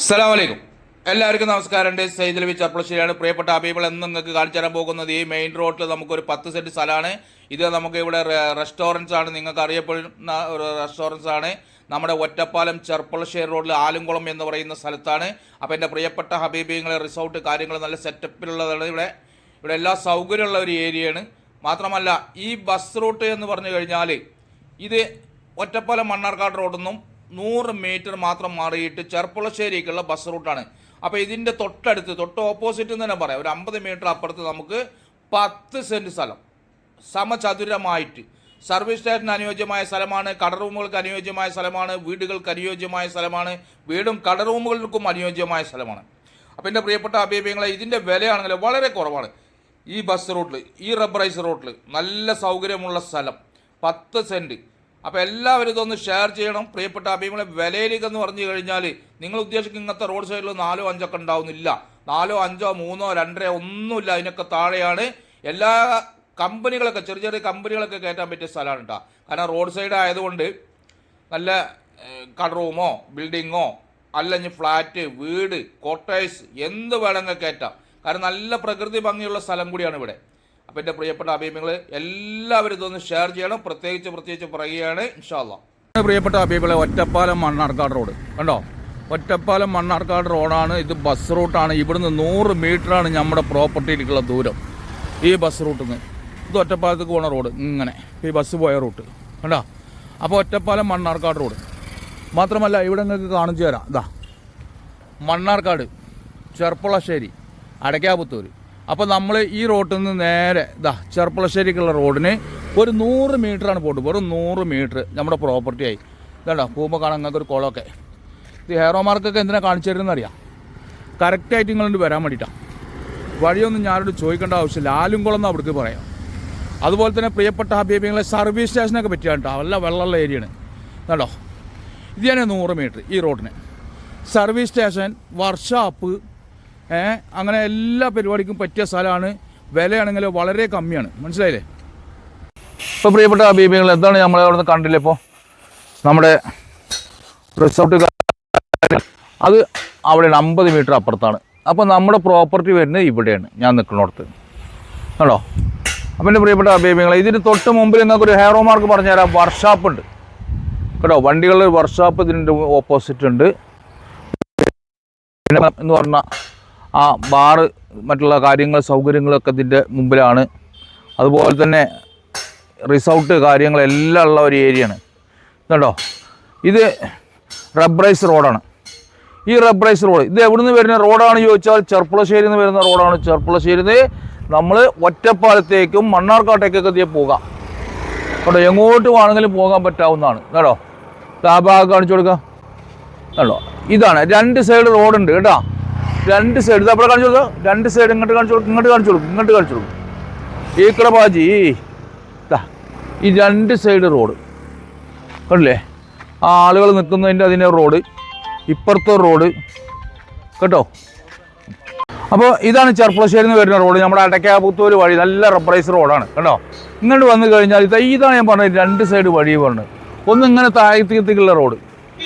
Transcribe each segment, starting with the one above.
അസ്സലാമലൈക്കും. എല്ലാവർക്കും നമസ്കാരമുണ്ട്. സൈദ് അലവി ചെർപ്പളശ്ശേരിയാണ്. പ്രിയപ്പെട്ട ഹബീബുകൾ എന്ന് നിങ്ങൾക്ക് കാണിച്ചു തരാൻ പോകുന്നത് ഈ മെയിൻ റോഡിൽ നമുക്കൊരു 10 സെൻറ്റ് സ്ഥലമാണ്. ഇത് നമുക്ക് ഇവിടെ റെസ്റ്റോറൻറ്റ്സ് ആണ്, നിങ്ങൾക്ക് അറിയപ്പെടുന്ന ഒരു റെസ്റ്റോറൻറ്റ്സ് ആണ്. നമ്മുടെ ഒറ്റപ്പാലം ചെർപ്പളശ്ശേരി റോഡിൽ ആലുംകുളം എന്ന് പറയുന്ന സ്ഥലത്താണ്. അപ്പോൾ എൻ്റെ പ്രിയപ്പെട്ട ഹബീബിങ്ങളെ റിസോർട്ട് കാര്യങ്ങൾ നല്ല സെറ്റപ്പിലുള്ളതാണ്. ഇവിടെ എല്ലാ സൗകര്യമുള്ള ഒരു ഏരിയയാണ്. മാത്രമല്ല ഈ ബസ് റൂട്ട് എന്ന് പറഞ്ഞു കഴിഞ്ഞാൽ ഇത് ഒറ്റപ്പാലം മണ്ണാർക്കാട് റോഡിൽ നിന്നും 100 മീറ്റർ മാത്രം മാറിയിട്ട് ചെർപ്പളശ്ശേരിക്കുള്ള ബസ് റൂട്ടാണ്. അപ്പോൾ ഇതിൻ്റെ തൊട്ട് ഓപ്പോസിറ്റ് എന്ന് തന്നെ പറയാം, ഒരു 50 മീറ്റർ അപ്പുറത്ത് നമുക്ക് 10 സെൻറ്റ് സ്ഥലം സമചതുരമായിട്ട് സർവീസ് സ്റ്റേഷന് അനുയോജ്യമായ സ്ഥലമാണ്. കടറൂമുകൾക്ക് അനുയോജ്യമായ സ്ഥലമാണ്. വീടുകൾക്ക് അനുയോജ്യമായ സ്ഥലമാണ്. വീടും കടറൂമുകൾക്കും അനുയോജ്യമായ സ്ഥലമാണ്. അപ്പോൾ എൻ്റെ പ്രിയപ്പെട്ട അഭിപ്രായങ്ങളെ ഇതിൻ്റെ വിലയാണെങ്കിൽ വളരെ കുറവാണ്. ഈ ബസ് റൂട്ടിൽ, ഈ റബ്ബറൈസ് റൂട്ടിൽ നല്ല സൗകര്യമുള്ള സ്ഥലം 10 സെൻറ്റ്. അപ്പോൾ എല്ലാവരും ഇതൊന്ന് ഷെയർ ചെയ്യണം. പ്രിയപ്പെട്ട അഭിപ്രായങ്ങളെ വിലയിലേക്കെന്ന് പറഞ്ഞു കഴിഞ്ഞാൽ നിങ്ങൾ ഉദ്ദേശിക്കുന്ന ഇങ്ങനത്തെ റോഡ് സൈഡിൽ 4, 5 ഒക്കെ ഉണ്ടാവുന്നില്ല. 4, 5, 3, 2 ഒന്നുമില്ല. അതിനൊക്കെ താഴെയാണ്. എല്ലാ കമ്പനികളൊക്കെ ചെറിയ കമ്പനികളൊക്കെ കയറ്റാൻ പറ്റിയ സ്ഥലമാണ് കേട്ടോ. കാരണം റോഡ് സൈഡ് ആയതുകൊണ്ട് നല്ല കടറൂമോ ബിൽഡിങ്ങോ അല്ലെങ്കിൽ ഫ്ലാറ്റ്, വീട്, കോട്ടേഴ്സ് എന്ത് വേണമെങ്കിൽ കയറ്റാം. കാരണം നല്ല പ്രകൃതി ഭംഗിയുള്ള സ്ഥലം കൂടിയാണ് ഇവിടെ. അപ്പോൾ എൻ്റെ പ്രിയപ്പെട്ട അഭിപ്രായങ്ങൾ എല്ലാവരും ഇതൊന്ന് ഷെയർ ചെയ്യണം. പ്രത്യേകിച്ച് പറയുകയാണ് ഇൻഷാ അല്ലാഹ്. പ്രിയപ്പെട്ട അഭിപ്രായങ്ങളെ ഒറ്റപ്പാലം മണ്ണാർക്കാട് റോഡ് കണ്ടോ, ഒറ്റപ്പാലം മണ്ണാർക്കാട് റോഡാണ്. ഇത് ബസ് റൂട്ടാണ്. ഇവിടുന്ന് 100 മീറ്ററാണ് നമ്മുടെ പ്രോപ്പർട്ടിയിലേക്കുള്ള ദൂരം. ഈ ബസ് റൂട്ടിൽ നിന്ന് ഇത് ഒറ്റപ്പാലത്തേക്ക് പോണ റോഡ് ഇങ്ങനെ ഈ ബസ് പോയ റൂട്ട് കണ്ടോ. അപ്പോൾ ഒറ്റപ്പാലം മണ്ണാർക്കാട് റോഡ് മാത്രമല്ല ഇവിടെ നിങ്ങൾക്ക് കാണിച്ചു തരാം. ഇതാ മണ്ണാർക്കാട്, ചെർപ്പളശ്ശേരി, അടയ്ക്കാപുത്തൂർ. അപ്പോൾ നമ്മൾ ഈ റോട്ടിൽ നിന്ന് നേരെ ഇതാ ചെർപ്പളശ്ശേരിക്കുള്ള റോഡിന് ഒരു 100 മീറ്ററാണ് പോട്ട്. വെറും 100 മീറ്റർ നമ്മുടെ പ്രോപ്പർട്ടിയായി. ഇതാണ്ടോ പോകുമ്പോൾ കാണാൻ നിങ്ങൾക്ക് ഒരു കുളമൊക്കെ. ഇത് ഹെയറോ മാർക്കൊക്കെ എന്തിനാണ് കാണിച്ചു തരുന്നതെന്ന് അറിയാം. കറക്റ്റായിട്ട് നിങ്ങളുണ്ട് വരാൻ വേണ്ടിയിട്ടാണ്. വഴിയൊന്നും ഞാനോട് ചോദിക്കേണ്ട ആവശ്യമില്ല. ആലുംകുളം എന്ന് അവിടേക്ക് പറയാം. അതുപോലെ തന്നെ പ്രിയപ്പെട്ട ഹബീബിങ്ങളെ സർവീസ് സ്റ്റേഷനൊക്കെ പറ്റിയാണ് കേട്ടോ. നല്ല വെള്ളമുള്ള ഏരിയയാണ് കേട്ടോ. ഇത് തന്നെ 100 മീറ്റർ ഈ റോഡിന്. സർവീസ് സ്റ്റേഷൻ, വർക്ക്ഷോപ്പ്, അങ്ങനെ എല്ലാ പരിപാടിക്കും പറ്റിയ സ്ഥലമാണ്. വിലയാണെങ്കിൽ വളരെ കമ്മിയാണ്. മനസ്സിലായില്ലേ? ഇപ്പോൾ പ്രിയപ്പെട്ട ഹബീബിങ്ങൾ എന്താണ് നമ്മൾ അവിടെ നിന്ന് കണ്ടില്ലേ? ഇപ്പോൾ നമ്മുടെ റിസോർട്ട് അത് അവിടെയാണ്, 50 മീറ്റർ അപ്പുറത്താണ്. അപ്പോൾ നമ്മുടെ പ്രോപ്പർട്ടി വരുന്നത് ഇവിടെയാണ്, ഞാൻ നിൽക്കുന്നിടത്ത് കേട്ടോ. അപ്പം എൻ്റെ പ്രിയപ്പെട്ട അഭിപ്രായങ്ങൾ ഇതിന് തൊട്ട് മുമ്പിൽ നിങ്ങൾക്കൊരു ഹെയറോ മാർക്ക് പറഞ്ഞു തരാം. വർക്ക്ഷോപ്പ് ഉണ്ട് കേട്ടോ. വണ്ടികളുടെ വർക്ക്ഷോപ്പ് ഇതിൻ്റെ ഓപ്പോസിറ്റ് ഉണ്ട്. എന്ന് പറഞ്ഞാൽ ആ ബാറ് മറ്റുള്ള കാര്യങ്ങൾ സൗകര്യങ്ങളൊക്കെ ഇതിൻ്റെ മുമ്പിലാണ്. അതുപോലെ തന്നെ റിസോർട്ട് കാര്യങ്ങളെല്ലാം ഉള്ള ഒരു ഏരിയയാണ് കേട്ടോ. ഇത് റബ്ബറൈസ് റോഡാണ്. ഈ റബ്ബറൈസ് റോഡ് ഇത് എവിടെ നിന്ന് വരുന്ന റോഡാണ് ചോദിച്ചാൽ ചെർപ്പളശ്ശേരി നിന്ന് വരുന്ന റോഡാണ്. ചെർപ്പളശ്ശേരിന്ന് നമ്മൾ ഒറ്റപ്പാലത്തേക്കും മണ്ണാർക്കാട്ടേക്കൊക്കെ പോകാം കേട്ടോ. എങ്ങോട്ട് വേണമെങ്കിലും പോകാൻ പറ്റാവുന്നതാണ് കേട്ടോ. ആ ഭാഗം കാണിച്ചു കൊടുക്കാം കേട്ടോ. ഇതാണ് 2 സൈഡ് റോഡുണ്ട് കേട്ടോ. 2 സൈഡ് ഇത് അവിടെ കാണിച്ചു കൊടുക്കുക. 2 സൈഡ് ഇങ്ങോട്ട് കാണിച്ചു കൊടുക്കും, ഇങ്ങോട്ട് കാണിച്ചു കൊടുക്കും. ഈ കിടപ്പാജി ഈ 2 സൈഡ് റോഡ് കണ്ടില്ലേ? ആ ആളുകൾ നിൽക്കുന്നതിൻ്റെ അതിൻ്റെ റോഡ്, ഇപ്പുറത്തെ റോഡ് കേട്ടോ. അപ്പോൾ ഇതാണ് ചെർപ്പളശ്ശേരി നിന്ന് വരുന്ന റോഡ്. നമ്മുടെ അടയ്ക്കാപുത്തൂർ വഴി നല്ല റബ്ബറൈസ് റോഡാണ് കേട്ടോ. ഇങ്ങോട്ട് വന്നു കഴിഞ്ഞാൽ ഇതാണ് ഞാൻ പറഞ്ഞത് 2 സൈഡ് വഴി പറഞ്ഞത്. ഒന്ന് ഇങ്ങനെ താഴത്തേക്കുള്ള റോഡ്.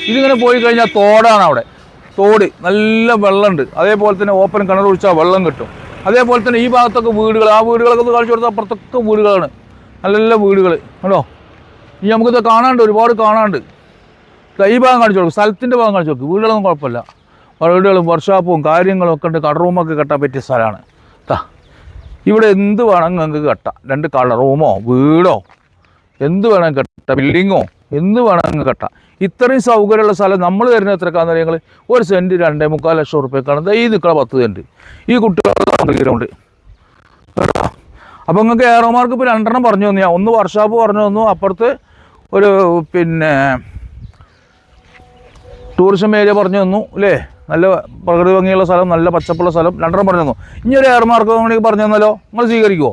ഇതിങ്ങനെ പോയി കഴിഞ്ഞാൽ തോടാണ്. അവിടെ തോട് നല്ല വെള്ളമുണ്ട്. അതേപോലെ തന്നെ ഓപ്പൺ കിണർ ഒഴിച്ചാൽ വെള്ളം കിട്ടും. അതേപോലെ തന്നെ ഈ ഭാഗത്തൊക്കെ വീടുകൾ, ആ വീടുകളൊക്കെ ഒന്ന് കാണിച്ചു കൊടുത്താൽ അപ്പുറത്തൊക്കെ വീടുകളാണ്, നല്ല വീടുകൾ കേട്ടോ. ഇനി നമുക്കിത് കാണാണ്ട്, ഒരുപാട് കാണാണ്ട്. ഈ ഭാഗം കാണിച്ചു കൊടുക്കും, സ്ഥലത്തിൻ്റെ ഭാഗം കാണിച്ചു കൊടുക്കും. വീടുകളൊന്നും കുഴപ്പമില്ല. വീടുകളും വർക്ക്ഷോപ്പും കാര്യങ്ങളും ഒക്കെ ഉണ്ട്. കടറൂമൊക്കെ കെട്ടാൻ പറ്റിയ സ്ഥലമാണ്. ഇവിടെ എന്ത് വേണമെങ്കിൽ നിങ്ങൾക്ക് കെട്ടാം. 2 കളറൂമോ വീടോ എന്ത് വേണമെങ്കിൽ കെട്ടാം, ബിൽഡിങ്ങോ എന്ത് വേണമെങ്കിൽ കെട്ടാം. ഇത്രയും സൗകര്യമുള്ള സ്ഥലം നമ്മൾ തരുന്ന എത്രക്കാന്ന് നിങ്ങൾ 1 സെൻറ്റ് 2.25 ലക്ഷം റുപ്യക്കാണ് ഈ നിൽക്കുന്ന 10 സെൻറ്റ്. ഈ കുട്ടികളുടെ ഗ്രൗണ്ട് കേട്ടോ. അപ്പോൾ നിങ്ങൾക്ക് ഏറോമാർക്ക് ഇപ്പോൾ 2 പറഞ്ഞു തന്നു. ഞാൻ 1 വർക്ക്ഷോപ്പ് പറഞ്ഞു തന്നു. അപ്പുറത്ത് ഒരു പിന്നെ ടൂറിസം ഏരിയ പറഞ്ഞു തന്നു അല്ലേ. നല്ല പ്രകൃതി ഭംഗിയുള്ള സ്ഥലം, നല്ല പച്ചപ്പുള്ള സ്ഥലം 2 പറഞ്ഞു തന്നു. ഇനി ഒരു എയർമാർക്ക് വേണമെങ്കിൽ പറഞ്ഞു തന്നല്ലോ, നിങ്ങൾ സ്വീകരിക്കുമോ?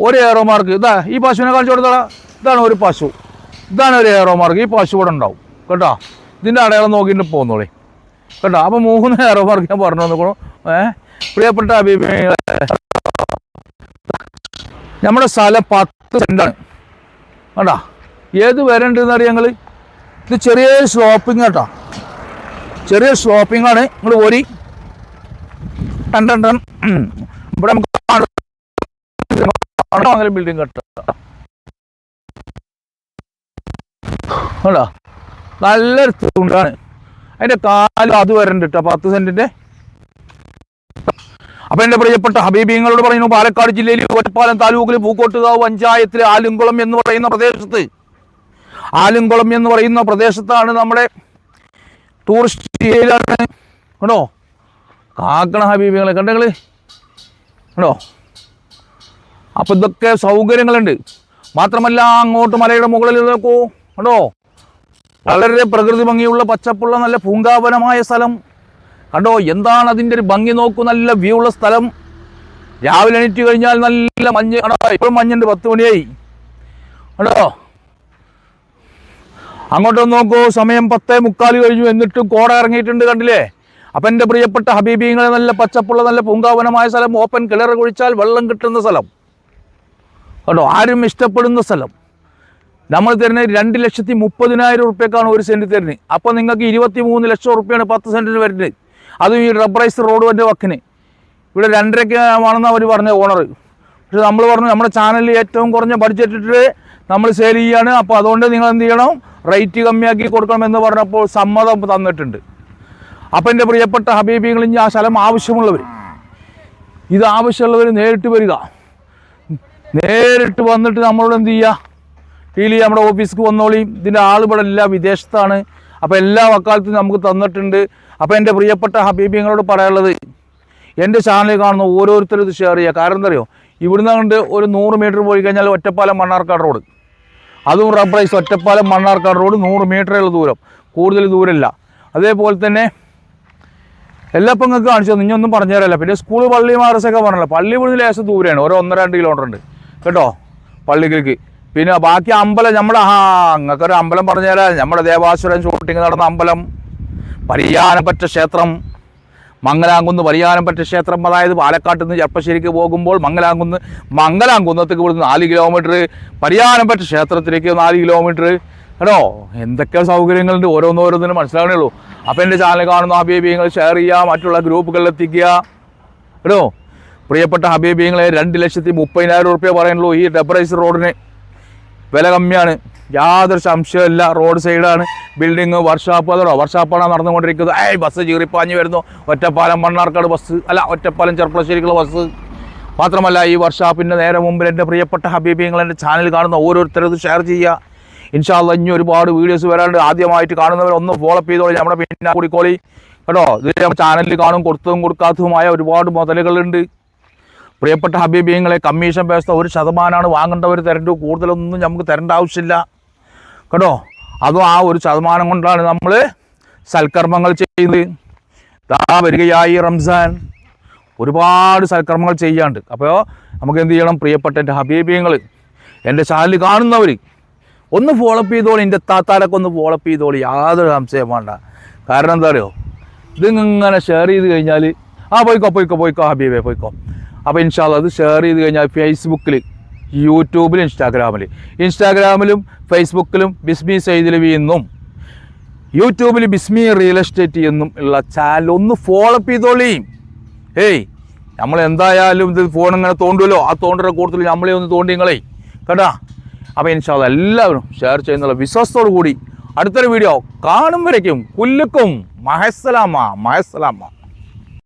ഒരു എയറോ മാർക്ക്. ഇതാ ഈ പശുവിനെ കാണിച്ചു കൊടുത്താ. ഇതാണ് ഒരു പശു. ഇതാണ് ഒരു എയറോ മാർക്ക്. ഈ പശു ഇവിടെ ഉണ്ടാവും കേട്ടോ. ഇതിൻ്റെ അടയാളം നോക്കിയിട്ട് പോകുന്നോളേ കേട്ടോ. അപ്പോൾ 3 എയറോ മാർക്ക് ഞാൻ പറഞ്ഞു തന്നിക്കണു. പ്രിയപ്പെട്ട അഭിപ്രായങ്ങളെ നമ്മുടെ സ്ഥലം 10 സെൻറ്റാണ് കേട്ടോ. ഏത് വരെ ഉണ്ടെന്ന് അറിയാം ഞങ്ങൾ. ഇത് ചെറിയ സ്ലോപ്പിങ് കേട്ടോ. ചെറിയ ഷോപ്പിംഗ് ആണ്. ഇങ്ങോട്ട് പോരി. ടൺ ടൺ ടൺ. ഇവിടെ നമുക്ക് ബിൽഡിംഗ് കെട്ടോ നല്ലൊരു തുണ്ടാണ്. അതിൻ്റെ കാലം അത് വരണ്ട് കേട്ടോ 10 സെൻറ്റിൻ്റെ. അപ്പം എൻ്റെ പ്രിയപ്പെട്ട ഹബീബിങ്ങളോട് പറയുന്നു, പാലക്കാട് ജില്ലയിൽ ഒറ്റപ്പാലം താലൂക്കിൽ പൂക്കോട്ടുകാവ് പഞ്ചായത്തിലെ ആലുംകുളം എന്ന് പറയുന്ന പ്രദേശത്താണ് നമ്മുടെ ടൂറിസ്റ്റ് ഏരിയയിലാണ് കേട്ടോ. കാക്കണ ഹബീബിങ്ങളെ കണ്ടങ്ങൾ കേട്ടോ. അപ്പം ഇതൊക്കെ സൗകര്യങ്ങളുണ്ട്. മാത്രമല്ല അങ്ങോട്ട് മലയുടെ മുകളിൽ നോക്കൂ കേട്ടോ, വളരെ പ്രകൃതി ഭംഗിയുള്ള പച്ചപ്പുള്ള നല്ല പൂങ്കാവനമായ സ്ഥലം കണ്ടോ. എന്താണ് അതിൻ്റെ ഒരു ഭംഗി നോക്കൂ. നല്ല വ്യൂ ഉള്ള സ്ഥലം. രാവിലെ എണീറ്റ് കഴിഞ്ഞാൽ നല്ല മഞ്ഞ് കണ്ടോ. ഇപ്പോഴും മഞ്ഞുണ്ട്, 10 മണിയായി കേട്ടോ. അങ്ങോട്ടൊന്ന് നോക്കൂ, സമയം 10:45 കഴിഞ്ഞു, എന്നിട്ടും കോട ഇറങ്ങിയിട്ടുണ്ട് കണ്ടില്ലേ. അപ്പം എൻ്റെ പ്രിയപ്പെട്ട ഹബീബിങ്ങളെ നല്ല പച്ചപ്പുള്ള നല്ല പൂങ്കാവനമായ സ്ഥലം, ഓപ്പൺ കിണർ കുഴിച്ചാൽ വെള്ളം കിട്ടുന്ന സ്ഥലം കേട്ടോ, ആരും ഇഷ്ടപ്പെടുന്ന സ്ഥലം. നമ്മൾ തരുന്നത് 2,30,000 റുപ്യക്കാണ് 1 സെൻറ്റ് തരുന്നത്. അപ്പോൾ നിങ്ങൾക്ക് 23 ലക്ഷം റുപ്യാണ് 10 സെൻറ്റിന് വരുന്നത്. അതും ഈ റബ്ബറൈസ് റോഡിൻ്റെ വക്കിന്. ഇവിടെ 2.5 ആണെന്ന് അവർ പറഞ്ഞ ഓണർ. പക്ഷെ നമ്മൾ പറഞ്ഞു നമ്മുടെ ചാനലിൽ ഏറ്റവും കുറഞ്ഞ ബഡ്ജറ്റിട്ട് നമ്മൾ സെയിൽ ചെയ്യാണ്. അപ്പോൾ അതുകൊണ്ട് നിങ്ങൾ എന്ത് ചെയ്യണം, റേറ്റ് കമ്മിയാക്കി കൊടുക്കണമെന്ന് പറഞ്ഞപ്പോൾ സമ്മതം തന്നിട്ടുണ്ട്. അപ്പം എൻ്റെ പ്രിയപ്പെട്ട ഹബീബികൾ, ഇനി ആ സ്ഥലം ആവശ്യമുള്ളവർ, ഇത് ആവശ്യമുള്ളവർ നേരിട്ട് വരിക. നേരിട്ട് വന്നിട്ട് നമ്മളോട് എന്ത് ചെയ്യുക, ഡീൽ ചെയ്യുക. നമ്മുടെ ഓഫീസിക്ക് വന്നോളിയും. ഇതിൻ്റെ ആളുകൾ എല്ലാം വിദേശത്താണ്. അപ്പോൾ എല്ലാ വക്കാലത്തും നമുക്ക് തന്നിട്ടുണ്ട്. അപ്പോൾ എൻ്റെ പ്രിയപ്പെട്ട ഹബീബിങ്ങളോട് പറയാനുള്ളത്, എൻ്റെ ചാനൽ കാണുന്ന ഓരോരുത്തരും ഇത് ഷെയർ ചെയ്യുക. കാരണം എന്താ അറിയോ, ഇവിടുന്ന് കണ്ട് ഒരു 100 മീറ്റർ പോയി കഴിഞ്ഞാൽ ഒറ്റപ്പാലം മണ്ണാർക്കാട് റോഡ്, അതും റബ്ബറൈസ് ഒറ്റപ്പാലം മണ്ണാർക്കാട് റോഡ് 100 മീറ്ററുള്ള ദൂരം, കൂടുതൽ ദൂരമില്ല. അതേപോലെ തന്നെ എല്ലാ ഇപ്പം നിങ്ങൾക്ക് കാണിച്ചു തന്നു, ഇനിയൊന്നും പറഞ്ഞു തരാമല്ല. പിന്നെ സ്കൂൾ പള്ളി മാറസൊക്കെ പറഞ്ഞല്ലോ, പള്ളി ഇവിടുന്ന് ലേശം ദൂരെയാണ്, ഒരു 1-2 കിലോമീറ്റർ ഉണ്ട് കേട്ടോ പള്ളിക്ക്. പിന്നെ ബാക്കി അമ്പലം നമ്മുടെ അങ്ങക്കൊരു അമ്പലം പറഞ്ഞു തരാം. നമ്മുടെ ദേവാസുരൻ ഷൂട്ടിങ് നടന്ന അമ്പലം, പരിയാനപ്പറ്റ ക്ഷേത്രം, മംഗലാംകുന്ന് പരിയാനപ്പറ്റ ക്ഷേത്രം, അതായത് പാലക്കാട്ട് നിന്ന് ചെർപ്പശ്ശേരിക്ക് പോകുമ്പോൾ മംഗലാംകുന്നത്തേക്ക് ഇവിടുന്ന് 4 കിലോമീറ്റർ, പരിയാനപ്പറ്റ ക്ഷേത്രത്തിലേക്ക് 4 കിലോമീറ്റർ കേട്ടോ. എന്തൊക്കെ സൗകര്യങ്ങളുണ്ട്, ഓരോന്നോരോന്നിനും മനസ്സിലാകണേ ഉള്ളൂ. അപ്പോൾ എൻ്റെ ചാനൽ കാണുന്ന ഹബീബിങ്ങൾ ഷെയർ ചെയ്യുക, മറ്റുള്ള ഗ്രൂപ്പുകളിൽ എത്തിക്കുക കേട്ടോ. പ്രിയപ്പെട്ട ഹബീബിങ്ങളെ 2,30,000 റുപ്യ പറയുന്നുള്ളൂ ഈ റബ്ബറൈസ് റോഡിന്. വില കമ്മിയാണ്, യാതൊരു സംശയമില്ല. റോഡ് സൈഡാണ്, ബിൽഡിങ്, വർക്ക്ഷോപ്പ്, അതോ വർക്ക്ഷോപ്പാണ് നടന്നുകൊണ്ടിരിക്കുന്നത്. ബസ് ചീറിപ്പാഞ്ഞ് വരുന്നു. ഒറ്റപ്പാലം മണ്ണാർക്കാട് ബസ് അല്ല, ഒറ്റപ്പാലം ചെർപ്പശ്ശേരിക്കുള്ള ബസ്. മാത്രമല്ല ഈ വർക്ക്ഷോപ്പിൻ്റെ നേരെ മുമ്പിൽ എൻ്റെ പ്രിയപ്പെട്ട ഹബീബിങ്ങൾ എൻ്റെ ചാനൽ കാണുന്ന ഓരോരുത്തരും ഇത് ഷെയർ ചെയ്യുക. ഇൻഷാ അല്ലാഹ് ഇനി ഒരുപാട് വീഡിയോസ് വരാണ്ട്. ആദ്യമായിട്ട് കാണുന്നവർ ഒന്ന് ഫോളോ അപ്പ് ചെയ്തോളി, നമ്മുടെ പിന്നെ കൂടിക്കോളി കേട്ടോ. ഇത് നമ്മുടെ ചാനലിൽ കാണും, കൊടുത്തതും കൊടുക്കാത്തതുമായ ഒരുപാട് മുതലുകളുണ്ട്. പ്രിയപ്പെട്ട ഹബീബിങ്ങളെ, കമ്മീഷൻ ബേസ് 1% വാങ്ങേണ്ടവർ തരേണ്ട, കൂടുതലൊന്നും നമുക്ക് തരേണ്ട ആവശ്യമില്ല കേട്ടോ. അതും ആ 1% കൊണ്ടാണ് നമ്മൾ സൽക്കർമ്മങ്ങൾ ചെയ്യുന്നത്. വരികയായി റംസാൻ, ഒരുപാട് സൽക്കർമ്മങ്ങൾ ചെയ്യാണ്ട്. അപ്പോൾ നമുക്ക് എന്ത് ചെയ്യണം, പ്രിയപ്പെട്ട എൻ്റെ ഹബീബിങ്ങൾ, എൻ്റെ ചാനൽ കാണുന്നവർ ഒന്ന് ഫോളോ അപ്പ് ചെയ്തോളി. എൻ്റെ താത്താരൊക്കെ ഒന്ന് ഫോളോ അപ്പ് ചെയ്തോളി, യാതൊരു സംശയം വേണ്ട. കാരണം എന്താ പറയുക, ഇതിങ്ങനെ ഷെയർ ചെയ്ത് കഴിഞ്ഞാൽ പോയിക്കോ ഹബീബേ പോയിക്കോ. അപ്പോൾ ഇൻഷാ അല്ലാഹ് അത് ഷെയർ ചെയ്ത് കഴിഞ്ഞാൽ ഫേസ്ബുക്കിൽ, യൂട്യൂബിൽ, ഇൻസ്റ്റാഗ്രാമിലും ഫേസ്ബുക്കിലും ബിസ്മി സെയ്ദലവി എന്നും യൂട്യൂബിൽ ബിസ്മി റിയൽ എസ്റ്റേറ്റ് എന്നും ഉള്ള ചാനൽ ഒന്ന് ഫോളോ അപ്പ് ചെയ്തോളി. നമ്മൾ എന്തായാലും ഇത് ഫോൺ ഇങ്ങനെ തോണ്ടുമല്ലോ, ആ തോണ്ടുന്ന കൂടുതൽ നമ്മളെ ഒന്ന് തോണ്ടിങ്ങളേ കേട്ടാ. അപ്പോൾ ഇൻഷാ അല്ലാഹ് എല്ലാവരും ഷെയർ ചെയ്യുന്നുള്ള വിശ്വാസത്തോടു കൂടി അടുത്തൊരു വീഡിയോ കാണും വരയ്ക്കും കുല്ലുക്കും മഹസ്സലാമ.